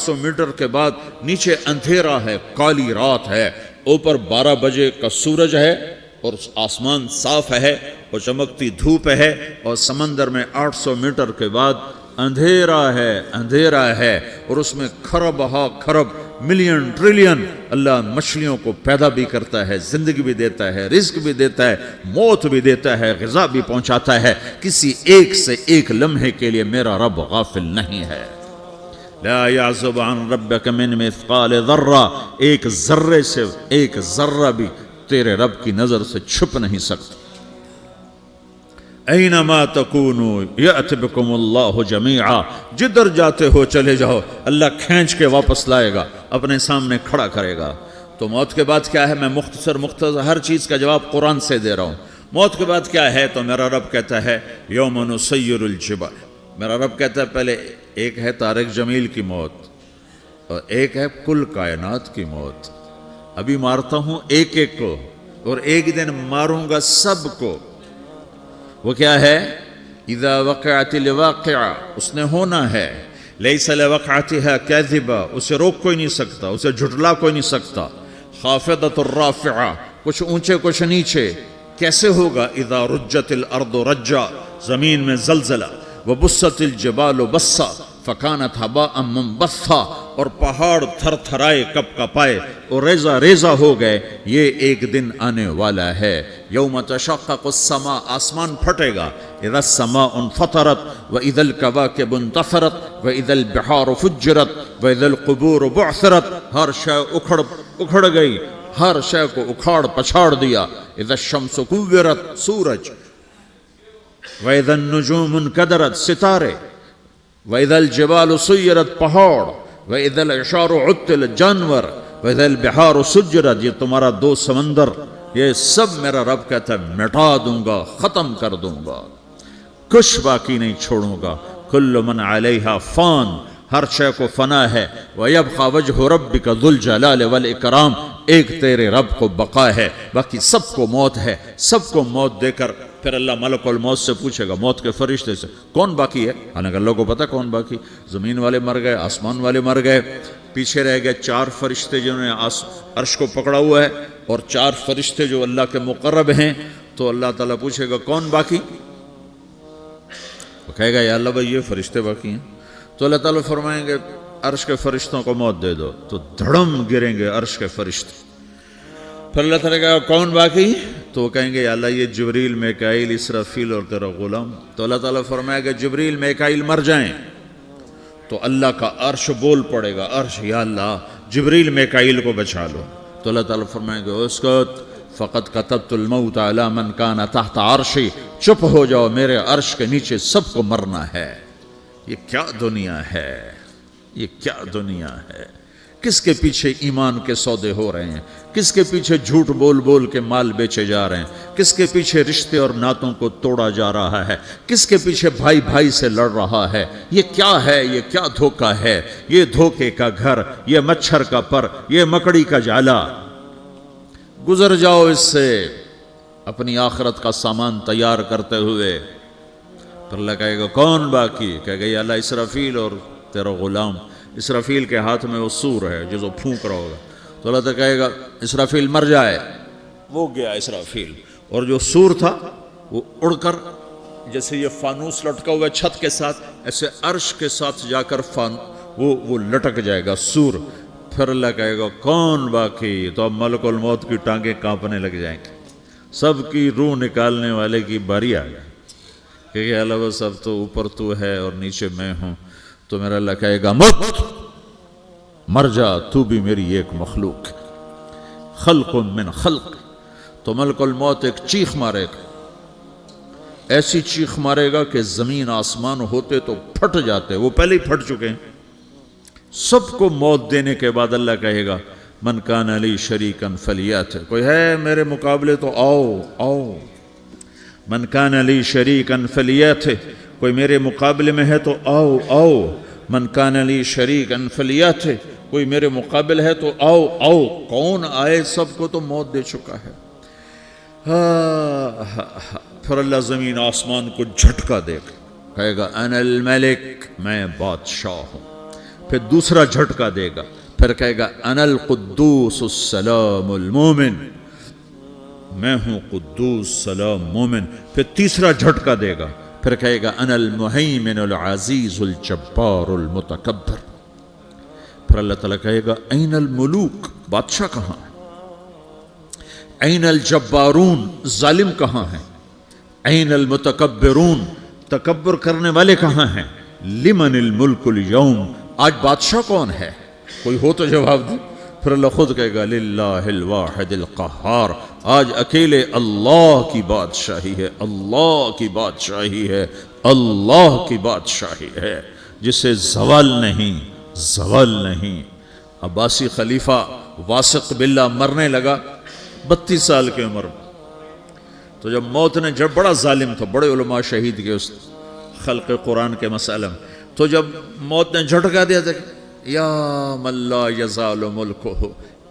100 metre کے بعد نیچے اندھیرا ہے، کالی رات ہے، اوپر 12 بجے کا سورج ہے اور آسمان صاف ہے اور چمکتی دھوپ ہے، اور سمندر میں 800 میٹر کے بعد اندھیرا ہے اور اس میں کھرب ہا کھرب ملین ٹریلین اللہ مچھلیوں کو پیدا بھی کرتا ہے، زندگی بھی دیتا ہے، رزق بھی دیتا ہے، موت بھی دیتا ہے، غذا بھی پہنچاتا ہے۔ کسی ایک سے ایک لمحے کے لیے میرا رب غافل نہیں ہے۔ لا يعزب عن ربك من مثقال ذرہ، ایک ذرے سے ایک ذرہ بھی تیرے رب کی نظر سے چھپ نہیں سکتا۔ اینما تکونوا یأت بکم اللہ جمیعا، جدھر جاتے ہو چلے جاؤ، اللہ کھینچ کے واپس لائے گا، اپنے سامنے کھڑا کرے گا۔ تو موت کے بعد کیا ہے؟ میں مختصر ہر چیز کا جواب قرآن سے دے رہا ہوں۔ موت کے بعد کیا ہے؟ تو میرا رب کہتا ہے یوم نسیر الجبال، میرا رب کہتا ہے پہلے ایک ہے طارق جمیل کی موت اور ایک ہے کل کائنات کی موت۔ ابھی مارتا ہوں ایک ایک کو اور ایک دن ماروں گا سب کو۔ وہ کیا ہے؟ اذا وقعت الواقعہ، اس نے ہونا ہے، لیس لوقعتها کاذبہ، اسے روک کوئی نہیں سکتا، اسے جھٹلا کوئی نہیں سکتا۔ خافضۃ الرافعہ، کچھ اونچے کچھ نیچے۔ کیسے ہوگا؟ اذا رجت الارض رجا، زمین میں زلزلہ، وبست الجبال بسا فکانت ہباء منبثا، اور پہاڑ تھر تھرائے کپ کپائے اور ریزہ ریزہ ہو گئے۔ یہ ایک دن آنے والا ہے۔ یوم تشقق السماء، آسمان پھٹے گا۔ اذا السماء انفطرت واذا الكواكب انتثرت واذا البحار فجرت واذا القبور بعثرت، ہر شے اکھڑ گئی، ہر شے کو اکھاڑ پچھاڑ دیا۔ اذا الشمس کورت، سورج، وَإِذَا النُّجُومُ انْكَدَرَتْ، ستارے، وَإِذَا الْجِبَالُ سُيِّرَتْ، پہاڑ، وَإِذَا الْعِشَارُ عُطِّلَتْ، جانور، وَإِذَا الْبِحَارُ سُجِّرَتْ، یہ تمہارا دو سمندر، یہ سب میرا رب کہتا ہے مٹا دوں گا، ختم کر دوں گا، کچھ باقی نہیں چھوڑوں گا۔ كُلُّ مَنْ عَلَيْهَا فان، ہر شے کو فنا ہے۔ وَيَبْقَى وَجْهُ رَبِّكَ ذُو الْجَلَالِ وَالْإِكْرَامِ، ایک تیرے رب کو بقا ہے، باقی سب کو موت ہے۔ سب کو موت دے کر پھر اللہ ملک الموت سے پوچھے گا، موت کے فرشتے سے، کون باقی ہے؟ حالانکہ اللہ کو پتہ کون باقی۔ زمین والے مر گئے، آسمان والے مر گئے، پیچھے رہ گئے 4 فرشتے جنہوں نے عرش کو پکڑا ہوا ہے، اور 4 فرشتے جو اللہ کے مقرب ہیں۔ تو اللہ تعالیٰ پوچھے گا کون باقی؟ وہ کہے گا یا اللہ بھائی یہ فرشتے باقی ہیں۔ تو اللہ تعالیٰ فرمائیں گے عرش کے فرشتوں کو موت دے دو، تو دھڑم گریں گے عرش کے فرشتے۔ پھر اللہ تعالیٰ کہا کون باقی؟ تو وہ کہیں گے یا اللہ یہ جبریل، میکائیل، اسرافیل اور تیرا غلام۔ تو اللہ تعالیٰ فرمائے گا جبریل میکائیل مر جائیں، تو اللہ کا عرش بول پڑے گا، عرش یا اللہ جبریل میکائیل کو بچا لو۔ تو اللہ تعالیٰ فرمائے گا اسکت فقط کتبت الموت علی من کان تحت عرشی، چپ ہو جاؤ، میرے عرش کے نیچے سب کو مرنا ہے۔ یہ کیا دنیا ہے، یہ کیا دنیا ہے؟ کس کے پیچھے ایمان کے سودے ہو رہے ہیں؟ کس کے پیچھے جھوٹ بول بول کے مال بیچے جا رہے ہیں؟ کس کے پیچھے رشتے اور ناتوں کو توڑا جا رہا ہے؟ کس کے پیچھے بھائی بھائی سے لڑ رہا ہے؟ یہ کیا ہے؟ یہ کیا دھوکہ ہے؟ یہ دھوکے کا گھر، یہ مچھر کا پر، یہ مکڑی کا جالا۔ گزر جاؤ اس سے اپنی آخرت کا سامان تیار کرتے ہوئے۔ پھر اللہ کہے گا کون باقی؟ کہے گا یا اللہ اسرافیل اور تیرا غلام۔ اسرافیل کے ہاتھ میں وہ سور ہے جو پھونک رہا ہوگا۔ تو اللہ تعالیٰ کہے گا اسرافیل مر جائے، وہ گیا اسرافیل، اور جو سور تھا وہ اڑ کر جیسے یہ فانوس لٹکا ہوا ہے چھت کے ساتھ، ایسے عرش کے ساتھ جا کر وہ لٹک جائے گا سور۔ پھر اللہ کہے گا کون باقی؟ تو اب ملک الموت کی ٹانگیں کانپنے لگ جائیں گے، سب کی روح نکالنے والے کی باری آ گئی، کہ اللہ وہ سب تو اوپر تو ہے اور نیچے میں ہوں۔ تو میرا اللہ کہے گا مت، مر جا، تو بھی میری ایک مخلوق، خلق من خلق۔ تو ملک الموت ایک چیخ مارے گا، ایسی چیخ مارے گا کہ زمین آسمان ہوتے تو پھٹ جاتے، وہ پہلے ہی پھٹ چکے ہیں۔ سب کو موت دینے کے بعد اللہ کہے گا من کان لی شریکا فلیات، کوئی ہے میرے مقابلے تو آؤ آؤ۔ من کان لی شریکا فلیات، کوئی میرے مقابلے میں ہے تو آؤ آؤ۔ من کان لی شریکا فلیات، کوئی میرے مقابل ہے تو آؤ آؤ۔ کون آئے؟ سب کو تو موت دے چکا ہے۔ پھر اللہ زمین آسمان کو جھٹکا دے گا، کہے گا انا الملک، میں بادشاہ ہوں۔ پھر دوسرا جھٹکا دے گا، پھر کہے گا انا القدوس السلام المومن، میں ہوں قدوس سلام مومن، پھر تیسرا جھٹکا دے گا، پھر کہے گا انا المہیمن العزیز الجبار المتکبر، پھر اللہ تعالیٰ کہے گا این الملوک، بادشاہ کہاں ہے؟ این الجبارون، ظالم کہاں ہیں؟ این المتکبرون، تکبر کرنے والے کہاں ہیں؟ لمن الملک اليوم، آج بادشاہ کون ہے؟ کوئی ہو تو جواب دے۔ پھر اللہ خود کہے گا للہ الواحد القہار، آج اکیلے اللہ کی بادشاہی ہے، اللہ کی بادشاہی ہے، اللہ کی بادشاہی ہے، جسے زوال نہیں، زوال نہیں۔ عباسی خلیفہ واثق باللہ مرنے لگا 32 سال کی عمر میں، تو جب موت نے، جب بڑا ظالم تھا، بڑے علماء شہید کے اس خلق قرآن کے مسئلہ میں، تو جب موت نے جھٹکا دیا تھا، یا من لا یزال ملکہ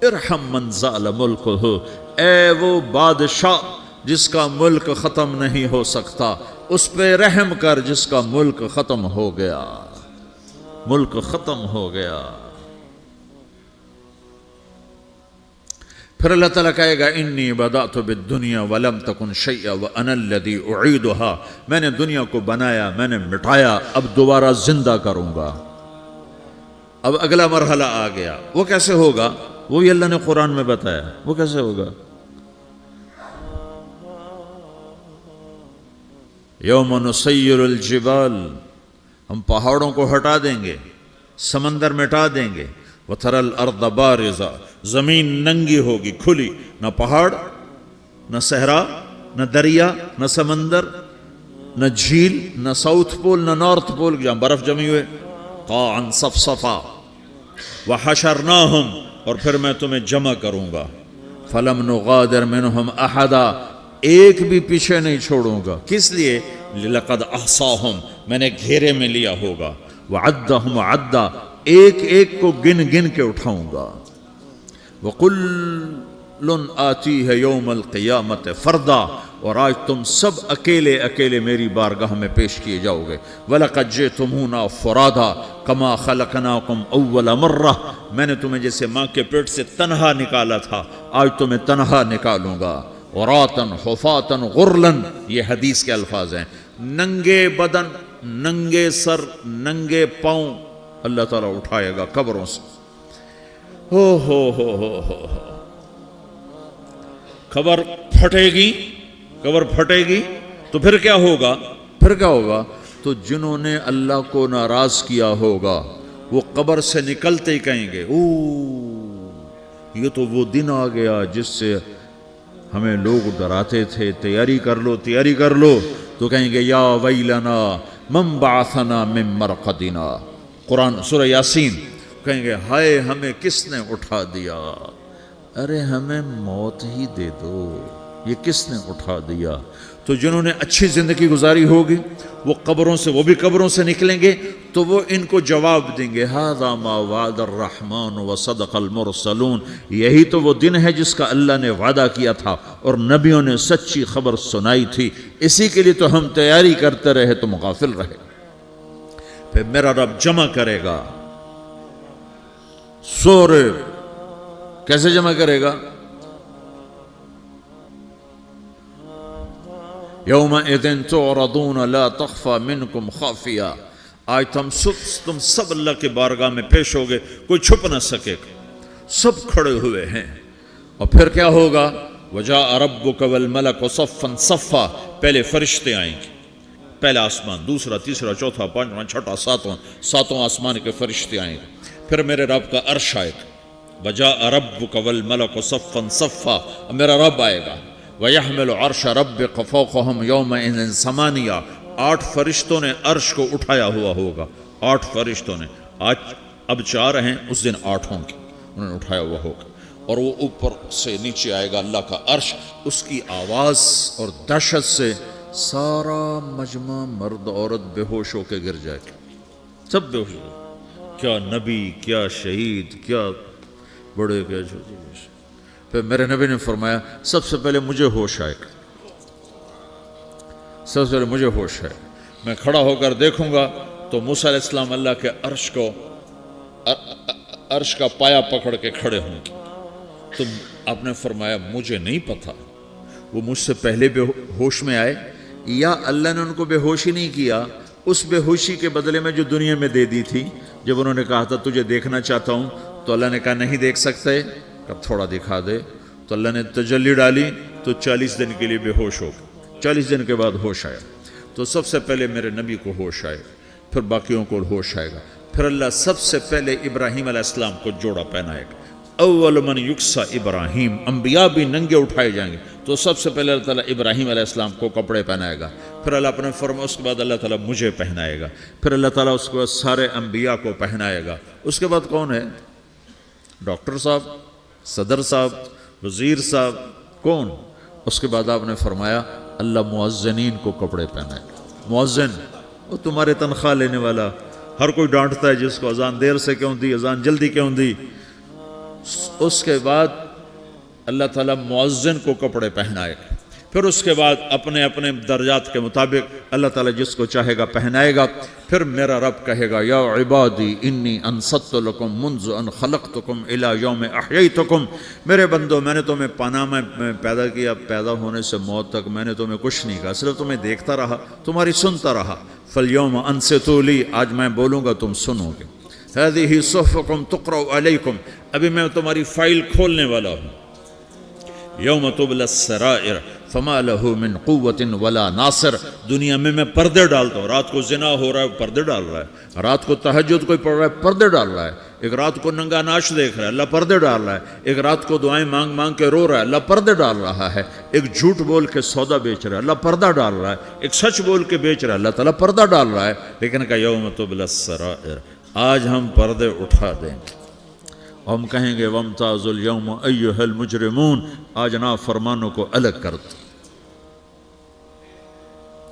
ارحم من زال ملکہ، اے وہ بادشاہ جس کا ملک ختم نہیں ہو سکتا، اس پہ رحم کر جس کا ملک ختم ہو گیا، ملک ختم ہو گیا۔ پھر اللہ تعالیٰ کہے گا انی بدأت بالدنیا ولم تکن شیئا وانا الذی اعیدہا، میں نے دنیا کو بنایا، میں نے مٹایا، اب دوبارہ زندہ کروں گا۔ اب اگلا مرحلہ آ گیا، وہ کیسے ہوگا؟ وہ بھی اللہ نے قرآن میں بتایا، وہ کیسے ہوگا؟ یوم نسیر الجبال، ہم پہاڑوں کو ہٹا دیں گے، سمندر مٹا دیں گے، وَتَرَى الْأَرْضَ بَارِزَةً، زمین ننگی ہوگی، کھلی، نہ پہاڑ، نہ صحرا، نہ دریا، نہ سمندر، نہ جھیل، نہ ساؤتھ پول، نہ نارتھ پول جہاں برف جمی ہوئے، قاعًا صفصفا، وحشرناہم، اور پھر میں تمہیں جمع کروں گا، فلم نغادر منہم احدا، ایک بھی پیچھے نہیں چھوڑوں گا، کس لیے؟ لقد احصاہم، میں نے گھیرے میں لیا ہوگا، وعدہم عدا، ایک ایک کو گن گن کے اٹھاؤں گا، وَقُلٌ آتِيهَ يَوْمَ الْقِيَامَةِ فَرْدًا، اور آج تم سب اکیلے اکیلے میری بارگاہ میں پیش کیے جاؤ گے، وَلَقَدْ جِئْتُمُونَا فُرَادًا كَمَا خَلَقْنَاكُمْ أَوَّلَ مَرَّةٍ، میں نے تمہیں جیسے ماں کے پیٹ سے تنہا نکالا تھا، آج تمہیں تنہا نکالوں گا، عُرَاةً حُفَاةً غُرْلًا، یہ حدیث کے الفاظ ہیں، ننگے بدن، ننگے سر، ننگے پاؤں اللہ تعالیٰ اٹھائے گا قبروں سے۔ ہو قبر پھٹے گی، قبر پھٹے گی تو پھر کیا ہوگا؟ پھر کیا ہوگا؟ تو جنہوں نے اللہ کو ناراض کیا ہوگا وہ قبر سے نکلتے ہی کہیں گے یہ تو وہ دن آ گیا جس سے ہمیں لوگ ڈراتے تھے، تیاری کر لو، تیاری کر لو، تو کہیں گے یا ویلنا من بعثنا من مرقدنا، قرآن سورہ یاسین، کہیں گے ہائے ہمیں کس نے اٹھا دیا، ارے ہمیں موت ہی دے دو، یہ کس نے اٹھا دیا؟ تو جنہوں نے اچھی زندگی گزاری ہوگی وہ قبروں سے، وہ بھی قبروں سے نکلیں گے تو وہ ان کو جواب دیں گے ھذا ما وعد الرحمن وصدق المرسلون، یہی تو وہ دن ہے جس کا اللہ نے وعدہ کیا تھا اور نبیوں نے سچی خبر سنائی تھی، اسی کے لیے تو ہم تیاری کرتے رہے، تم غافل رہے۔ پھر میرا رب جمع کرے گا، سورے کیسے جمع کرے گا؟ یومئذ تعرضون لا تخفى منکم خافیہ، آج تم سب اللہ کے بارگاہ میں پیش ہوگے، کوئی چھپ نہ سکے گا، سب کھڑے ہوئے ہیں۔ اور پھر کیا ہوگا؟ وجاء ربک والملک صفا صفا، پہلے فرشتے آئیں گے، پہلا آسمان، دوسرا، تیسرا، چوتھا، پانچواں، چھٹا، ساتواں آسمان کے فرشتے آئیں گے، پھر میرے رب کا عرش آئے گا، وجاء ربک والملک صفا صفا، میرا رب آئے گا، وَيَحْمِلُ عَرْشَ رَبِّكَ فَوْقَهُمْ يَوْمَئِذٍ ثَمَانِيَةٌ، 8 فرشتوں نے عرش کو اٹھایا ہوا ہوگا، 8 فرشتوں نے، آج اب 4 ہیں، اس دن 8 ہوں گے، انہوں نے اٹھایا ہوا ہوگا، اور وہ اوپر سے نیچے آئے گا اللہ کا عرش، اس کی آواز اور دہشت سے سارا مجمع مرد عورت بے ہوش ہو کے گر جائے گا، سب بے ہوش ہو گئے، کیا نبی، کیا شہید، کیا بڑے، کیا چھوٹے۔ پھر میرے نبی نے فرمایا سب سے پہلے مجھے ہوش آئے گا، سب سے پہلے مجھے ہوش ہے، میں کھڑا ہو کر دیکھوں گا تو موسیٰ علیہ السلام اللہ کے عرش کو عرش کا پایا پکڑ کے کھڑے ہوں گے. تو آپ نے فرمایا مجھے نہیں پتا وہ مجھ سے پہلے بے ہوش میں آئے یا اللہ نے ان کو بے ہوش ہی نہیں کیا. اس بے ہوشی کے بدلے میں جو دنیا میں دے دی تھی، جب انہوں نے کہا تھا تجھے دیکھنا چاہتا ہوں، تو اللہ نے کہا نہیں دیکھ سکتے، کہ تھوڑا دکھا دے. تو اللہ نے تجلی ڈالی تو 40 دن کے لیے بے ہوش ہو گئے. 40 دن کے بعد ہوش آیا. تو سب سے پہلے میرے نبی کو ہوش آئے، پھر باقیوں کو ہوش آئے گا. پھر اللہ سب سے پہلے ابراہیم علیہ السلام کو جوڑا پہنائے گا. اول من یکسا ابراہیم، انبیاء بھی ننگے اٹھائے جائیں گے. تو سب سے پہلے اللہ تعالیٰ ابراہیم علیہ السلام کو کپڑے پہنائے گا. پھر اللہ اپنے فرما، اس کے بعد اللہ تعالیٰ مجھے پہنائے گا. پھر اللہ تعالیٰ اس کے بعد سارے انبیاء کو پہنائے گا. اس کے بعد کون ہے؟ ڈاکٹر صاحب، صدر صاحب، وزیر صاحب، کون؟ اس کے بعد آپ نے فرمایا اللہ مؤذنین کو کپڑے پہنائے گا. مؤذن وہ تمہارے تنخواہ لینے والا، ہر کوئی ڈانٹتا ہے جس کو اذان دیر سے کیوں دی، اذان جلدی کیوں دی. اس کے بعد اللہ تعالیٰ مؤذن کو کپڑے پہنائے گا. پھر اس کے بعد اپنے اپنے درجات کے مطابق اللہ تعالیٰ جس کو چاہے گا پہنائے گا. پھر میرا رب کہے گا یا عبادی انی انصت لکم منذ ان خلقتکم الی یوم احییتکم. میرے بندو، میں نے تمہیں پاناما میں پیدا کیا، پیدا ہونے سے موت تک میں نے تمہیں کچھ نہیں کہا، صرف تمہیں دیکھتا رہا، تمہاری سنتا رہا. فالیوم انصتوا لی، آج میں بولوں گا تم سنو گے. ہذہ صحفکم تقرأ علیکم، ابھی میں تمہاری فائل کھولنے والا ہوں. یوم تبلی السرائر فما لہ من قوت ولا ناصر. دنیا میں پردے ڈالتا ہوں. رات کو زنا ہو رہا ہے، پردے ڈال رہا ہے. رات کو تہجد کوئی پڑھ رہا ہے، پردے ڈال رہا ہے. ایک رات کو ننگا ناچ دیکھ رہا ہے، اللہ پردے ڈال رہا ہے. ایک رات کو دعائیں مانگ مانگ کے رو رہا ہے، اللہ پردے ڈال رہا ہے. ایک جھوٹ بول کے سودا بیچ رہا ہے، اللہ پردہ ڈال رہا ہے. ایک سچ بول کے بیچ رہا ہے، اللہ تعالیٰ پردہ ڈال رہا ہے. لیکن کہ یوم تبلی السرائر، آج ہم پردے اٹھا دیں گے. ہم کہیں گے وامتازوا اليوم ایھا المجرمون، آج نافرمانوں کو الگ کر دو.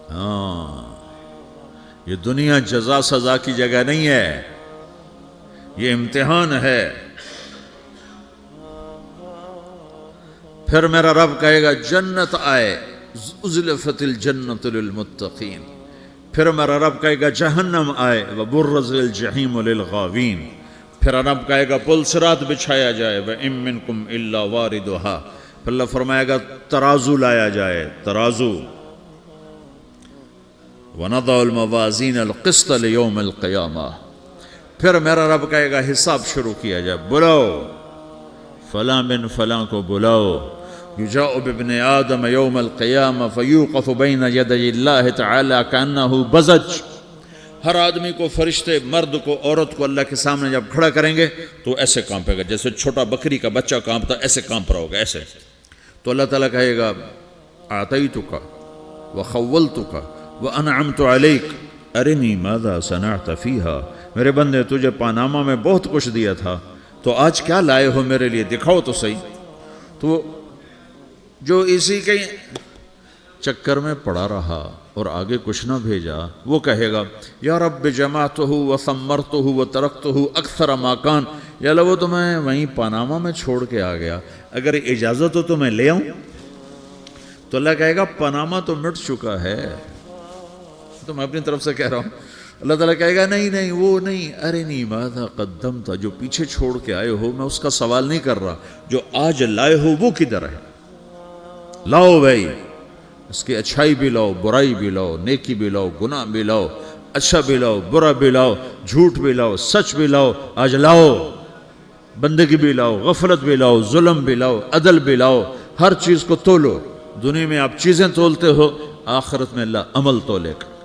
ہاں، یہ دنیا جزا سزا کی جگہ نہیں ہے، یہ امتحان ہے. پھر میرا رب کہے گا جنت آئے، ازلفت الجنت للمتقین. پھر میرا رب کہے گا جہنم آئے، وبرز الجحیم للغاوین. پھر رب کہے گا پل صراط بچھایا جائے، وَإِن مِّنكُمْ إِلَّا وَارِدُهَا. پھر اللہ فرمائے گا ترازو لایا جائے، ترازو. وَنَضَعُ الْمَوَازِينَ الْقِسْطَ لِيَوْمِ الْقِيَامَةِ. پھر میرا رب کہے گا حساب شروع کیا جائے، بلاؤ فلاں بن فلاں کو بلاؤ. يُجَاءُ بِابْنِ آدَمَ يَوْمَ الْقِيَامَةِ فَيُوقَفُ بَيْنَ يَدَيِ اللَّهِ تَعَالَى كَأَنَّهُ بَزَجٌ. ہر آدمی کو، فرشتے، مرد کو، عورت کو اللہ کے سامنے جب کھڑا کریں گے تو ایسے کانپے گا جیسے چھوٹا بکری کا بچہ کانپتا، ایسے کانپ رہا ہوگا ایسے. تو اللہ تعالیٰ کہے گا اعطیتک وخولتک وانعمت علیک ارنی ماذا صنعت فیہا. میرے بندے تجھے پاناما میں بہت کچھ دیا تھا، تو آج کیا لائے ہو میرے لیے، دکھاؤ تو صحیح. تو جو اسی کے چکر میں پڑا رہا اور آگے کچھ نہ بھیجا، وہ کہے گا یا رب جمعتہ وثمرتہ وترکتہ اکثر ما کان. یا اللہ وہ تو میں وہیں پاناما میں چھوڑ کے آ گیا، اگر اجازت ہو تو میں لے آؤں. تو اللہ کہے گا پاناما تو مٹ چکا ہے، تو میں اپنی طرف سے کہہ رہا ہوں. اللہ تعالیٰ کہے گا نہیں نہیں وہ نہیں، ارنی ماذا قدمت. جو پیچھے چھوڑ کے آئے ہو میں اس کا سوال نہیں کر رہا، جو آج لائے ہو وہ کدھر ہے. لاؤ بھائی، اس کی اچھائی بھی لاؤ، برائی بھی لاؤ، نیکی بھی لاؤ، گناہ بھی لاؤ، اچھا بھی لاؤ، برا بھی لاؤ، جھوٹ بھی لاؤ، سچ بھی لاؤ. آج لاؤ، بندگی بھی لاؤ، غفلت بھی لاؤ، ظلم بھی لاؤ، عدل بھی لاؤ. ہر چیز کو تولو. دنیا میں آپ چیزیں تولتے ہو، آخرت میں اللہ عمل تولے گا.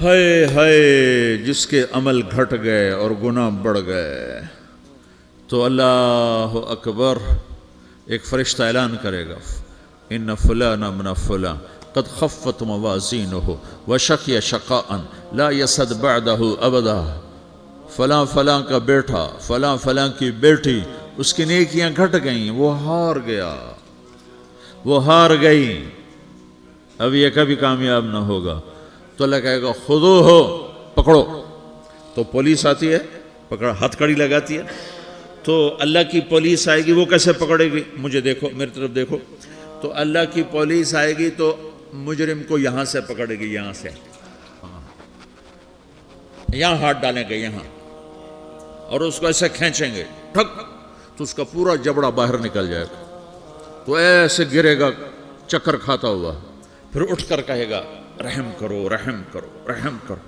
ہائے ہائے جس کے عمل گھٹ گئے اور گناہ بڑھ گئے. تو اللہ اکبر، ایک فرشتہ اعلان کرے گا ان فلان من فلان قد خفت موازینہ وشقی شقاء لا یسد بعدہ ابدا. فلاں فلاں کا بیٹا، فلاں فلاں کی بیٹی، اس کی نیکیاں گھٹ گئیں، وہ ہار گیا، وہ ہار گئی، اب یہ کبھی کامیاب نہ ہوگا. تو اللہ کہے گا خودو ہو، پکڑو. تو پولیس آتی ہے، پکڑا، ہتھ کڑی لگاتی ہے. تو اللہ کی پولیس آئے گی، وہ کیسے پکڑے گی؟ مجھے دیکھو، میری طرف دیکھو. تو اللہ کی پولیس آئے گی تو مجرم کو یہاں سے پکڑے گی، یہاں سے. یہاں ہاتھ ڈالیں گے یہاں اور اس کو ایسے کھینچیں گے ٹھک تو اس کا پورا جبڑا باہر نکل جائے گا، تو ایسے گرے گا چکر کھاتا ہوا، پھر اٹھ کر کہے گا رحم کرو رحم کرو رحم کرو۔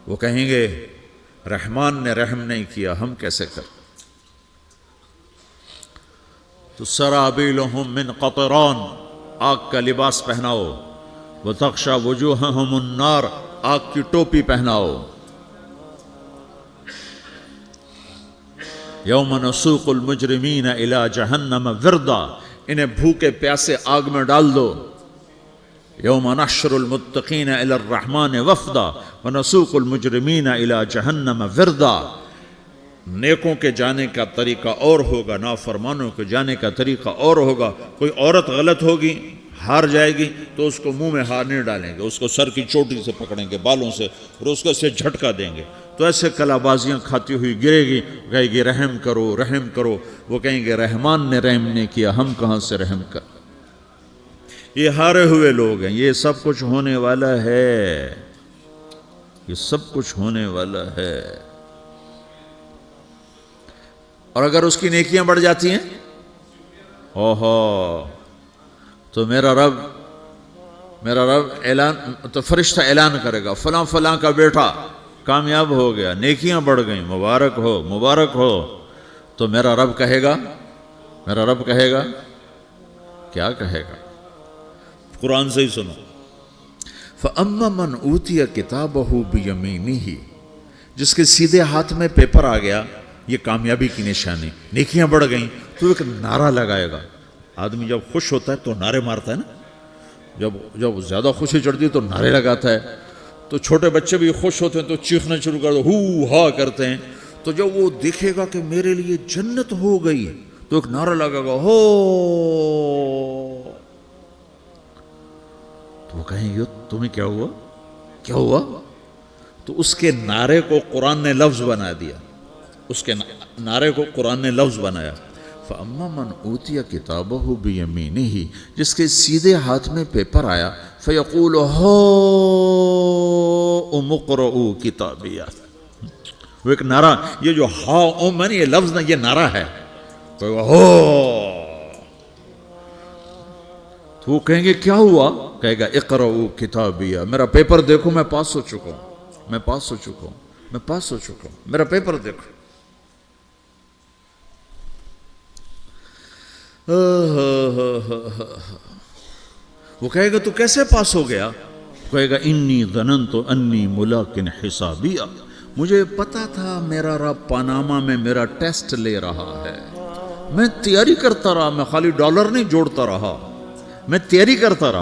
وہ کہیں گے رحمان نے رحم نہیں کیا، ہم کیسے کریں؟ تو سرابیلہم من قطران، آگ کا لباس پہناؤ، وتغشا وجوہہم النار، آگ کی ٹوپی پہناؤ۔ یوم نسوق المجرمین الی جہنم وردا، انہیں بھوکے پیاسے آگ میں ڈال دو۔ یوم نحشر المتقین الی الرحمن وفدا ونسوق المجرمین الی جہنم وردا۔ نیکوں کے جانے کا طریقہ اور ہوگا، نافرمانوں کے جانے کا طریقہ اور ہوگا۔ کوئی عورت غلط ہوگی، ہار جائے گی تو اس کو منہ میں ہار نہیں ڈالیں گے، اس کو سر کی چوٹی سے پکڑیں گے، بالوں سے، اور اس کو اسے جھٹکا دیں گے، تو ایسے کلا بازیاں کھاتی ہوئی گرے گی، کہے گی رحم کرو رحم کرو۔ وہ کہیں گے رحمان نے رحم نہیں کیا، ہم کہاں سے رحم کر۔ یہ ہارے ہوئے لوگ ہیں، یہ سب کچھ ہونے والا ہے، یہ سب کچھ ہونے والا ہے۔ اور اگر اس کی نیکیاں بڑھ جاتی ہیں، اوہو، تو میرا رب اعلان، تو فرشتہ اعلان کرے گا فلاں فلاں کا بیٹا کامیاب ہو گیا، نیکیاں بڑھ گئیں، مبارک ہو مبارک ہو۔ تو میرا رب کہے گا کیا کہے گا؟ قرآن سے ہی سنو۔ فَأَمَّا مَنْ أُوتِيَ كِتَابَهُ بِيَمِينِهِ، جس کے سیدھے ہاتھ میں پیپر آ گیا، یہ کامیابی کی نشانی، نیکیاں بڑھ گئیں، تو ایک نعرہ لگائے گا۔ آدمی جب خوش ہوتا ہے تو نعرے مارتا ہے نا، جب زیادہ خوشی چڑھتی ہے تو نعرے لگاتا ہے۔ تو چھوٹے بچے بھی خوش ہوتے ہیں تو چیخنا شروع کر دو، ہو ہا کرتے ہیں۔ تو جب وہ دیکھے گا کہ میرے لیے جنت ہو گئی تو ایک نعرہ لگے گا، ہو، تو وہ کہیں گے تمہیں کیا ہوا کیا ہوا؟ تو اس کے نعرے کو قرآن نے لفظ بنا دیا، اس کے نعرے کو قرآن نے لفظ بنایا۔ فَأَمَّا مَنْ أُوتِيَ كِتَابَهُ بِيَمِينِهِ، جس کے سیدھے ہاتھ میں پیپر آیا، فَيَقُولُ هَاؤْمُ اقْرَءُوا كِتَابِيَهْ، وہ ایک نعرہ، یہ جو ہاؤم ہے نا، یہ لفظ نہ، یہ نعرہ ہے۔ تو وہ کہیں گے کیا ہوا؟ کہے گا اقرؤوا کتابیہ، میرا پیپر دیکھو، میں پاس ہو چکا ہوں، میں پاس ہو چکا ہوں، میں پاس ہو چکا ہوں، میرا پیپر دیکھو۔ وہ کہے گا تو کیسے پاس ہو گیا؟ کہے گا انی ظننت انی ملاق حسابیہ، مجھے پتا تھا میرا رب پاناما میں میرا ٹیسٹ لے رہا ہے، میں تیاری کرتا رہا، میں خالی ڈالر نہیں جوڑتا رہا، میں تیاری کرتا رہا۔